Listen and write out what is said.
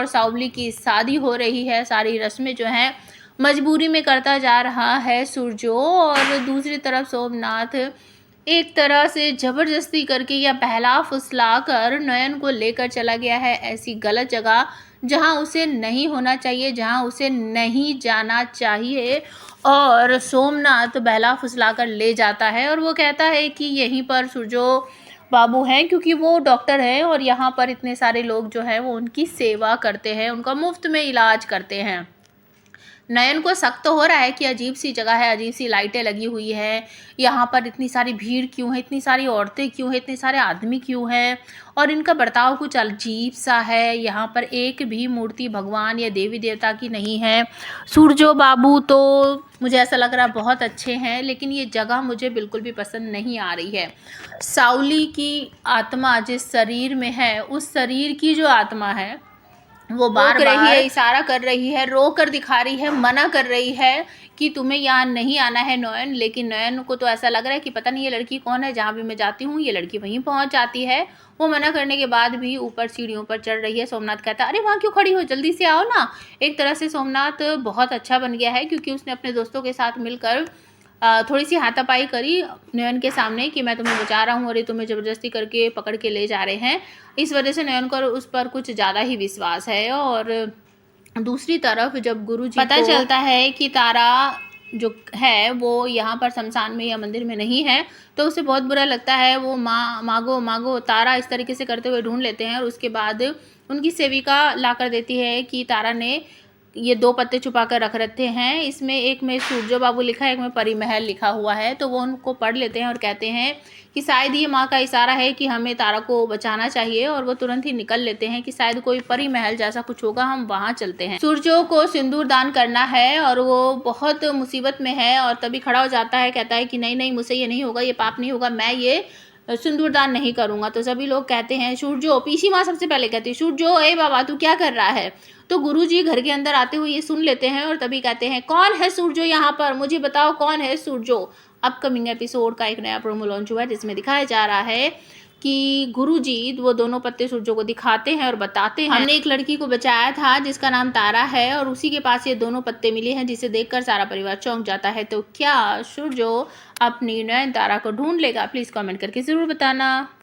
सावली की शादी हो रही है। सारी रस्में जो हैं मजबूरी में करता जा रहा है सूरजो, और दूसरी तरफ सोमनाथ एक तरह से ज़बरदस्ती करके या बहला फुसला कर नयन को लेकर चला गया है ऐसी गलत जगह जहां उसे नहीं होना चाहिए, जहां उसे नहीं जाना चाहिए। और सोमनाथ बहला फुसला कर ले जाता है और वो कहता है कि यहीं पर सूरजो बाबू हैं, क्योंकि वो डॉक्टर हैं और यहाँ पर इतने सारे लोग जो हैं वो उनकी सेवा करते हैं, उनका मुफ्त में इलाज करते हैं। नयन को शक तो हो रहा है कि अजीब सी जगह है, अजीब सी लाइटें लगी हुई है, यहाँ पर इतनी सारी भीड़ क्यों है, इतनी सारी औरतें क्यों हैं, इतने सारे आदमी क्यों हैं, और इनका बर्ताव कुछ अजीब सा है। यहाँ पर एक भी मूर्ति भगवान या देवी देवता की नहीं है। सूरजो बाबू तो मुझे ऐसा लग रहा है बहुत अच्छे हैं, लेकिन ये जगह मुझे बिल्कुल भी पसंद नहीं आ रही है। सावली की आत्मा जिस शरीर में है, उस शरीर की जो आत्मा है वो बार बार रही है, इशारा कर रही है, रो कर दिखा रही है, मना कर रही है कि तुम्हें यहाँ नहीं आना है नयन। लेकिन नयन को तो ऐसा लग रहा है कि पता नहीं ये लड़की कौन है, जहाँ भी मैं जाती हूँ ये लड़की वहीं पहुँच जाती है। वो मना करने के बाद भी ऊपर सीढ़ियों पर चढ़ रही है। सोमनाथ कहता है अरे वहाँ क्यों खड़ी हो, जल्दी से आओ ना। एक तरह से सोमनाथ बहुत अच्छा बन गया है, क्योंकि उसने अपने दोस्तों के साथ मिलकर थोड़ी सी हाथापाई करी नयन के सामने कि मैं तुम्हें बचा रहा हूँ और ये तुम्हें ज़बरदस्ती करके पकड़ के ले जा रहे हैं। इस वजह से नयन को उस पर कुछ ज़्यादा ही विश्वास है। और दूसरी तरफ जब गुरुजी पता चलता है कि तारा जो है वो यहाँ पर शमशान में या मंदिर में नहीं है, तो उसे बहुत बुरा लगता है। वो मांगो मांगो तारा इस तरीके से करते हुए ढूंढ लेते हैं और उसके बाद उनकी सेविका ला कर देती है कि तारा ने ये 2 पत्ते छुपा कर रख रखे हैं, इसमें एक में सूरजो बाबू लिखा है, एक में परी महल लिखा हुआ है। तो वो उनको पढ़ लेते हैं और कहते हैं कि शायद ये माँ का इशारा है कि हमें तारा को बचाना चाहिए, और वो तुरंत ही निकल लेते हैं कि शायद कोई परी महल जैसा कुछ होगा, हम वहाँ चलते हैं। सूरजो को सिंदूर दान करना है और वो बहुत मुसीबत में है, और तभी खड़ा हो जाता है, कहता है कि नहीं नहीं मुझसे ये नहीं होगा, ये पाप नहीं होगा, मैं ये सिंदूर दान नहीं करूंगा। तो सभी लोग कहते हैं सूरजो, पीसी माँ सबसे पहले कहती है सूरजो ए बाबा तू क्या कर रहा है। तो गुरुजी घर के अंदर आते हुए ये सुन लेते हैं और तभी कहते हैं कौन है सूरजो यहाँ पर, मुझे बताओ कौन है सूरजो। अपकमिंग एपिसोड का एक नया प्रोमो लॉन्च हुआ है जिसमें दिखाया जा रहा है कि गुरुजी वो दोनों पत्ते सूरजो को दिखाते हैं और बताते हैं हमने एक लड़की को बचाया था जिसका नाम तारा है और उसी के पास ये दोनों पत्ते मिले हैं, जिसे देखकर सारा परिवार चौंक जाता है। तो क्या सूरजो अपनी नयन तारा को ढूंढ लेगा? प्लीज़ कमेंट करके ज़रूर बताना।